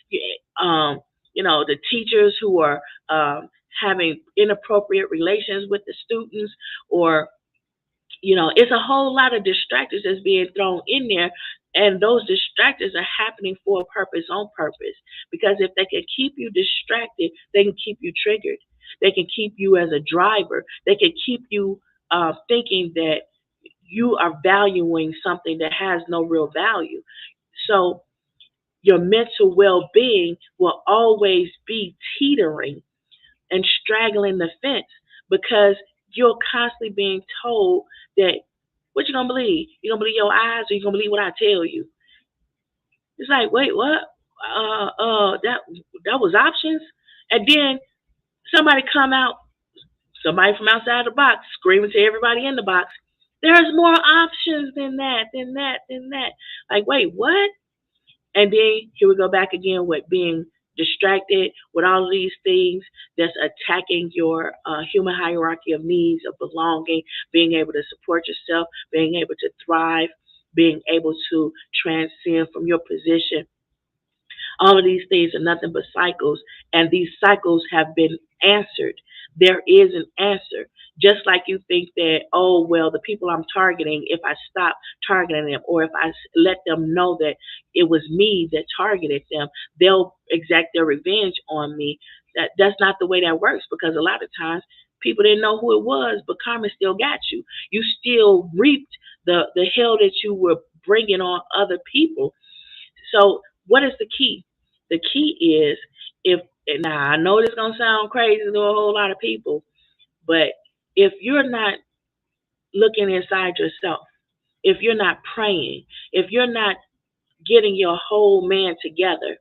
the teachers who are having inappropriate relations with the students, or it's a whole lot of distractors that's being thrown in there. And those distractors are happening for a purpose, on purpose. Because if they can keep you distracted, they can keep you triggered. They can keep you as a driver. They can keep you thinking that you are valuing something that has no real value. So your mental well being will always be teetering and straggling the fence, because you're constantly being told that what you gonna believe? You gonna believe your eyes, or you gonna believe what I tell you? It's like, wait, what? That was options, and then somebody come out, somebody from outside the box, screaming to everybody in the box. There's more options than that, than that, than that. Like, wait, what? And then here we go back again with being distracted with all of these things that's attacking your human hierarchy of needs, of belonging, being able to support yourself, being able to thrive, being able to transcend from your position. All of these things are nothing but cycles, and these cycles have been answered. There is an answer. Just like you think that, oh, well, the people I'm targeting, if I stop targeting them, or if I let them know that it was me that targeted them, they'll exact their revenge on me. That's not the way that works, because a lot of times people didn't know who it was, but karma still got you. You still reaped the hell that you were bringing on other people. So, what is the key? The key is, if now I know this gonna sound crazy to a whole lot of people, but if you're not looking inside yourself, if you're not praying, if you're not getting your whole man together,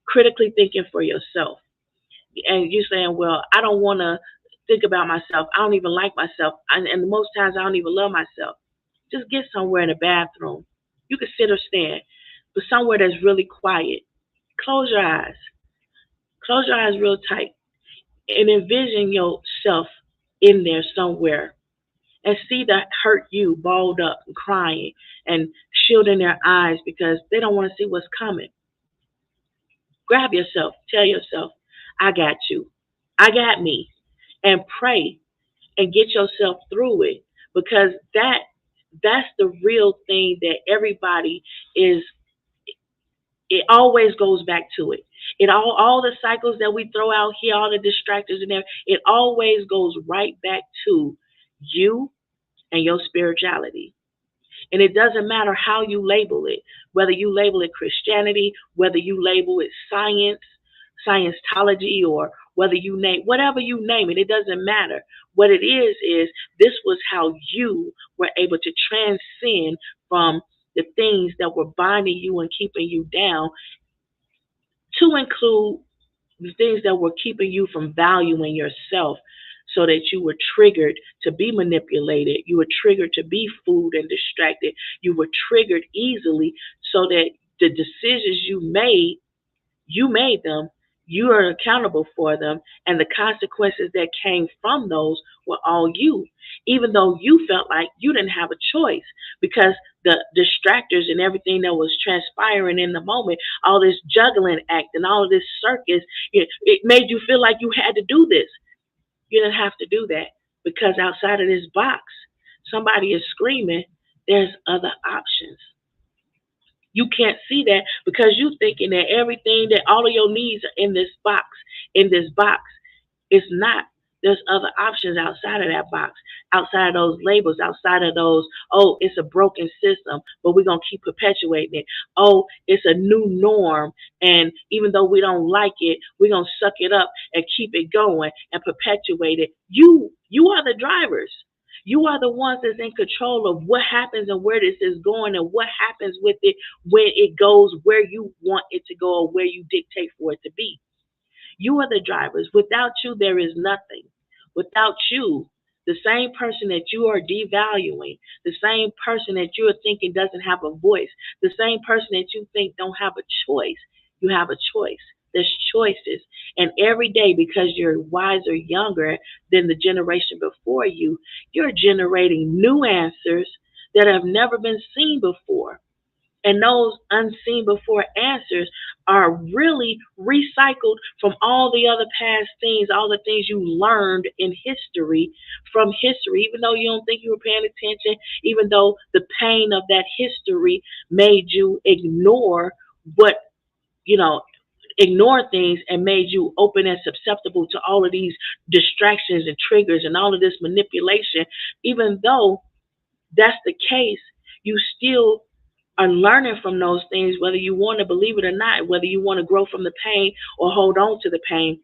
critically thinking for yourself, and you saying, well, I don't want to think about myself. I don't even like myself. And most times I don't even love myself. Just get somewhere in the bathroom. You can sit or stand, but somewhere that's really quiet. Close your eyes. Close your eyes real tight and envision yourself in there somewhere, and see the hurt you balled up and crying and shielding their eyes because they don't want to see what's coming. Grab yourself. Tell yourself, I got you. I got me. And pray and get yourself through it, because that's the real thing that everybody is. It always goes back to it. It all the cycles that we throw out here, all the distractors and everything, it always goes right back to you and your spirituality. And it doesn't matter how you label it, whether you label it Christianity, whether you label it science, Scientology, or whether you name whatever you name it, it doesn't matter. What it is this was how you were able to transcend from the things that were binding you and keeping you down, to include the things that were keeping you from valuing yourself, so that you were triggered to be manipulated, you were triggered to be fooled and distracted, you were triggered easily, so that the decisions you made them, you are accountable for them, and the consequences that came from those were all you, even though you felt like you didn't have a choice, because the distractors and everything that was transpiring in the moment, all this juggling act and all of this circus, it made you feel like you had to do this. You didn't have to do that, because outside of this box, somebody is screaming, there's other options. You can't see that because you're thinking that everything, that all of your needs are in this box. In this box, it's not. There's other options outside of that box, outside of those labels, outside of those, oh, it's a broken system, but we're going to keep perpetuating it. Oh, it's a new norm. And even though we don't like it, we're going to suck it up and keep it going and perpetuate it. You are the drivers. You are the ones that's in control of what happens and where this is going and what happens with it when it goes where you want it to go or where you dictate for it to be. You are the drivers. Without you, there is nothing. Without you, the same person that you are devaluing, the same person that you are thinking doesn't have a voice, the same person that you think don't have a choice, you have a choice. There's choices. And every day, because you're wiser, younger than the generation before you, you're generating new answers that have never been seen before. And those unseen before answers are really recycled from all the other past things, all the things you learned in history, from history, even though you don't think you were paying attention, even though the pain of that history made you ignore what, you know, ignore things, and made you open and susceptible to all of these distractions and triggers and all of this manipulation. Even though that's the case, you still are learning from those things, whether you want to believe it or not, whether you want to grow from the pain or hold on to the pain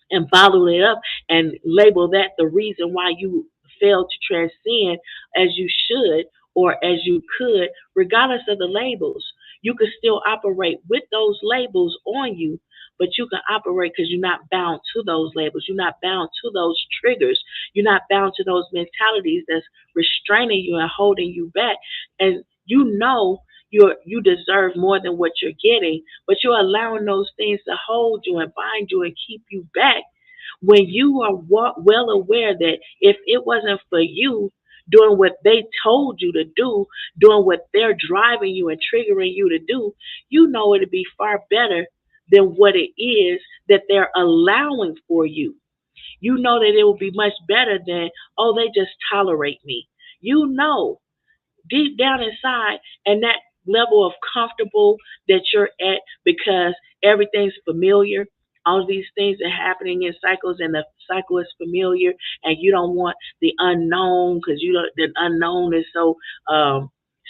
and bottle it up and label that the reason why you failed to transcend as you should or as you could, regardless of the labels. You can still operate with those labels on you, but you can operate because you're not bound to those labels. You're not bound to those triggers. You're not bound to those mentalities that's restraining you and holding you back. And you know you deserve more than what you're getting, but you're allowing those things to hold you and bind you and keep you back when you are well aware that if it wasn't for you doing what they told you to do, doing what they're driving you and triggering you to do, you know it'd be far better than what it is that they're allowing for you. You know that it will be much better than, oh, they just tolerate me. You know deep down inside, and that level of comfortable that you're at because everything's familiar. All of these things are happening in cycles, and the cycle is familiar, and you don't want the unknown because you don't. The unknown is so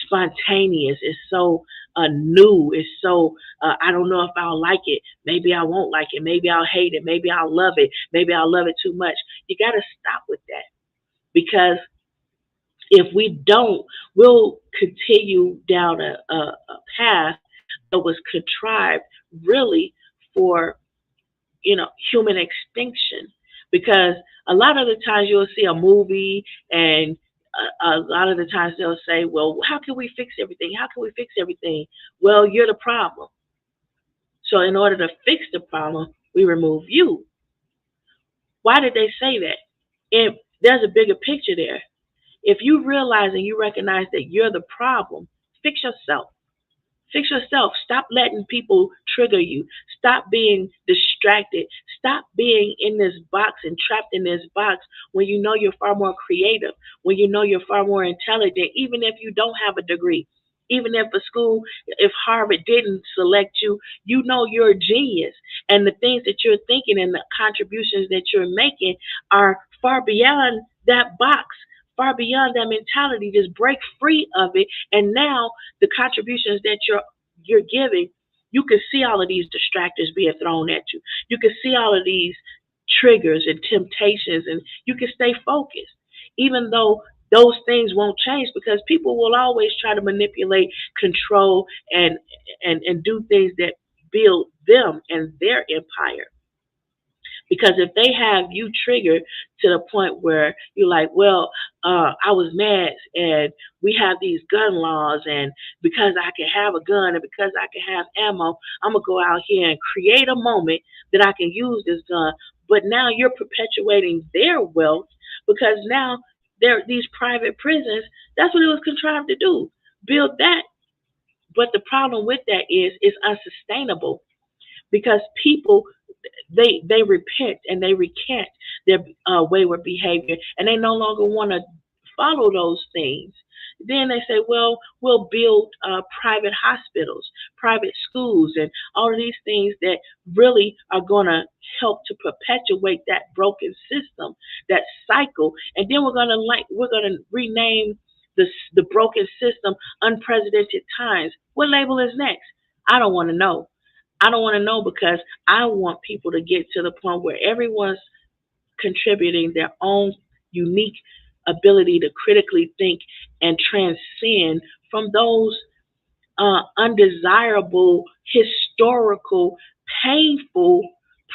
spontaneous. It's so new. It's so I don't know if I'll like it. Maybe I won't like it. Maybe I'll hate it. Maybe I'll love it. Maybe I'll love it too much. You got to stop with that because if we don't, we'll continue down a path that was contrived really for, human extinction. Because a lot of the times you'll see a movie and a lot of the times they'll say, well, how can we fix everything? How can we fix everything? Well, you're the problem. So in order to fix the problem, we remove you. Why did they say that? And there's a bigger picture there. If you realize and you recognize that you're the problem, fix yourself. Fix yourself. Stop letting people trigger you. Stop being distracted. Stop being in this box and trapped in this box when you know you're far more creative, when you know you're far more intelligent, even if you don't have a degree. Even if a school, if Harvard didn't select you, you know you're a genius. And the things that you're thinking and the contributions that you're making are far beyond that box, far beyond that mentality. Just break free of it. And now the contributions that you're giving, you can see all of these distractors being thrown at you. You can see all of these triggers and temptations, and you can stay focused, even though those things won't change because people will always try to manipulate, control, and do things that build them and their empire. Because if they have you triggered to the point where you're like, well, I was mad and we have these gun laws, and because I can have a gun and because I can have ammo, I'm going to go out here and create a moment that I can use this gun. But now you're perpetuating their wealth because now they're these private prisons. That's what it was contrived to do. Build that. But the problem with that is it's unsustainable because people they repent and they recant their wayward behavior, and they no longer want to follow those things. Then they say, well, we'll build private hospitals, private schools, and all of these things that really are going to help to perpetuate that broken system, that cycle. And then we're going to rename the broken system unprecedented times. What label is next? I don't want to know. I don't want to know because I want people to get to the point where everyone's contributing their own unique ability to critically think and transcend from those undesirable, historical, painful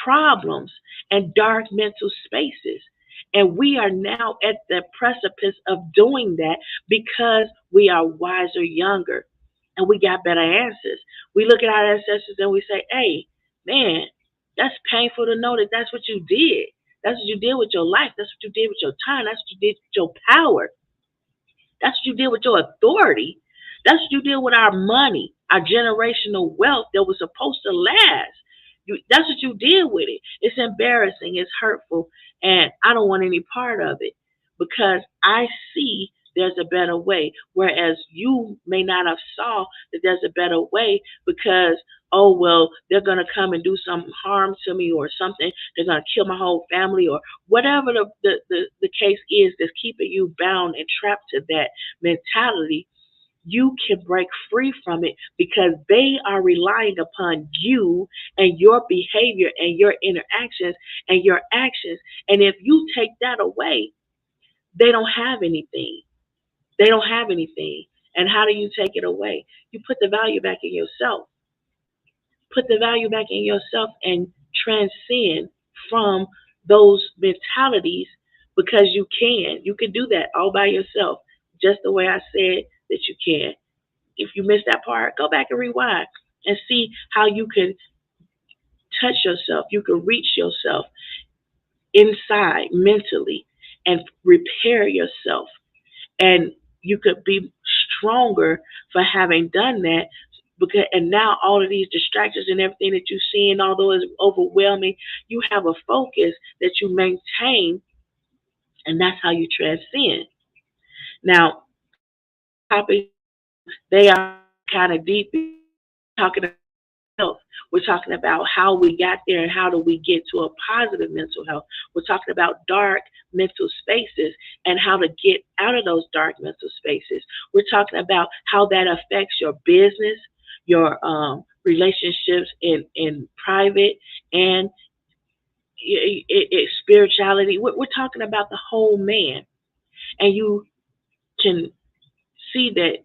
problems and dark mental spaces. And we are now at the precipice of doing that because we are wiser, younger, and we got better answers. We look at our ancestors and we say, hey, man, that's painful to know that that's what you did. That's what you did with your life. That's what you did with your time. That's what you did with your power. That's what you did with your authority. That's what you did with our money, our generational wealth that was supposed to last. That's what you did with it. It's embarrassing. It's hurtful. And I don't want any part of it because I see there's a better way. Whereas you may not have saw that there's a better way because, oh, well, they're going to come and do some harm to me or something. They're going to kill my whole family or whatever the case is that's keeping you bound and trapped to that mentality. You can break free from it because they are relying upon you and your behavior and your interactions and your actions. And if you take that away, they don't have anything. They don't have anything. And how do you take it away? You put the value back in yourself. Put the value back in yourself and transcend from those mentalities because you can. You can do that all by yourself, just the way I said that you can. if you missed that part, go back and rewind and see how you can touch yourself. You can reach yourself inside mentally and repair yourself. And you could be stronger for having done that. Because and now all of these distractions and everything that you see, and although it's overwhelming, you have a focus that you maintain, and that's how you transcend. Now, topics, they are kind of deep, talking about health. We're talking about how we got there and how do we get to a positive mental health. We're talking about dark mental spaces and how to get out of those dark mental spaces. We're talking about how that affects your business, your relationships in private, and spirituality. We're talking about the whole man. And you can see that,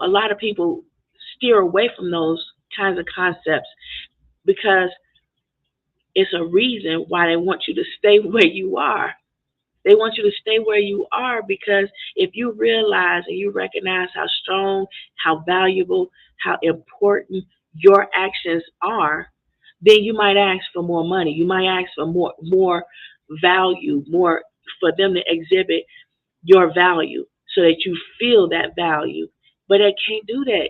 a lot of people steer away from those kinds of concepts because it's a reason why they want you to stay where you are. They want you to stay where you are because if you realize and you recognize how strong, how valuable, how important your actions are, then you might ask for more money. You might ask for more value, more for them to exhibit your value so that you feel that value. But they can't do that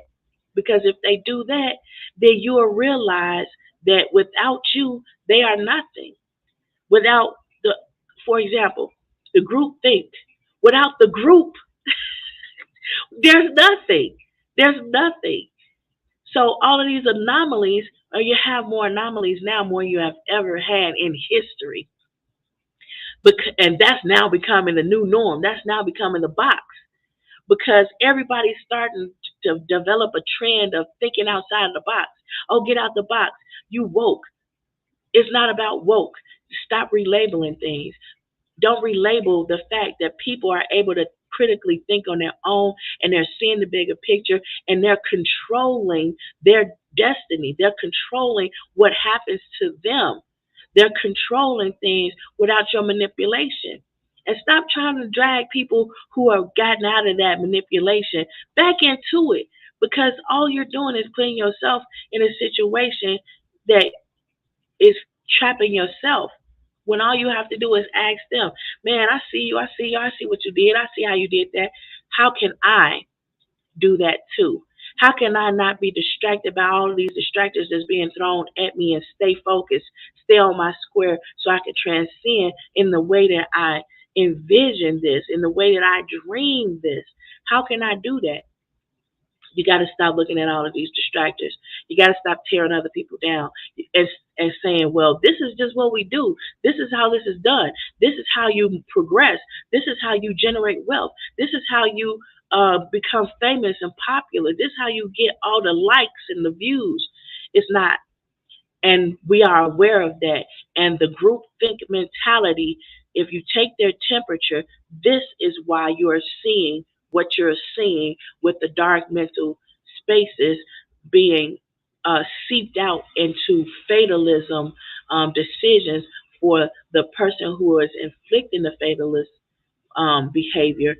because if they do that, then you will realize that without you, they are nothing. Without the, for example, the group think. Without the group, there's nothing. There's nothing. So all of these anomalies, or you have more anomalies now more than you have ever had in history. And that's now becoming the new norm. That's now becoming the box because everybody's starting to develop a trend of thinking outside the box. Oh, get out the box. You woke. It's not about woke. Stop relabeling things. Don't relabel the fact that people are able to critically think on their own and they're seeing the bigger picture and they're controlling their destiny. They're controlling what happens to them. They're controlling things without your manipulation. And stop trying to drag people who have gotten out of that manipulation back into it because all you're doing is putting yourself in a situation that is trapping yourself when all you have to do is ask them, man, I see you, I see you, I see what you did, I see how you did that. How can I do that too? How can I not be distracted by all of these distractors that's being thrown at me and stay focused, stay on my square so I can transcend in the way that I envision this, in the way that I dream this? How can I do that? You got to stop looking at all of these distractors. You got to stop tearing other people down and, and saying, well, this is just what we do. This is how this is done. This is how you progress. This is how you generate wealth. This is how you become famous and popular. This is how you get all the likes and the views. It's not. And we are aware of that. And the group think mentality, if you take their temperature, this is why you're seeing what you're seeing with the dark mental spaces being seeped out into fatalism decisions for the person who is inflicting the fatalist behavior,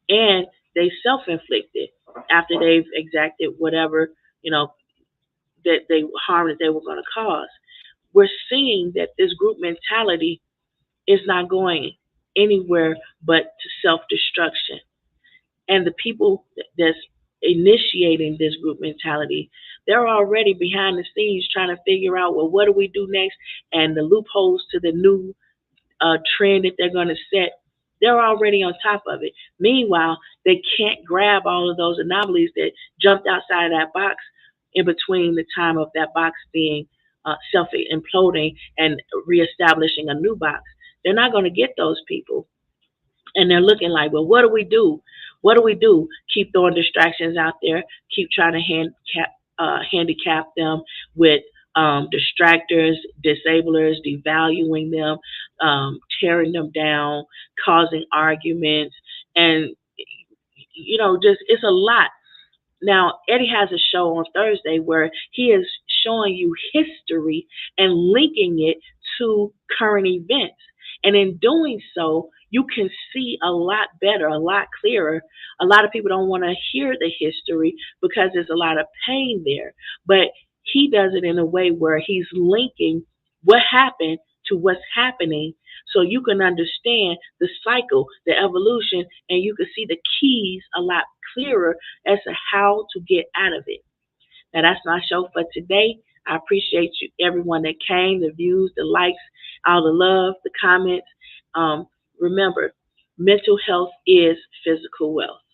and they self-inflicted after they've exacted whatever that they harm that they were going to cause. We're seeing that this group mentality is not going anywhere but to self-destruction. And the people that's initiating this group mentality, they're already behind the scenes trying to figure out, well, what do we do next? And the loopholes to the new trend that they're going to set, they're already on top of it. Meanwhile, they can't grab all of those anomalies that jumped outside of that box in between the time of that box being self-imploding and reestablishing a new box. They're not going to get those people. And they're looking like, well, what do we do? What do we do? Keep throwing distractions out there. Keep trying to handicap them with distractors, disablers, devaluing them, tearing them down, causing arguments, and just it's a lot. Now, Eddie has a show on Thursday where he is showing you history and linking it to current events. And in doing so, you can see a lot better, a lot clearer. A lot of people don't want to hear the history because there's a lot of pain there. But he does it in a way where he's linking what happened to what's happening so you can understand the cycle, the evolution, and you can see the keys a lot clearer as to how to get out of it. Now that's my show for today. I appreciate you, everyone that came, the views, the likes, all the love, the comments. Remember, mental health is physical wealth.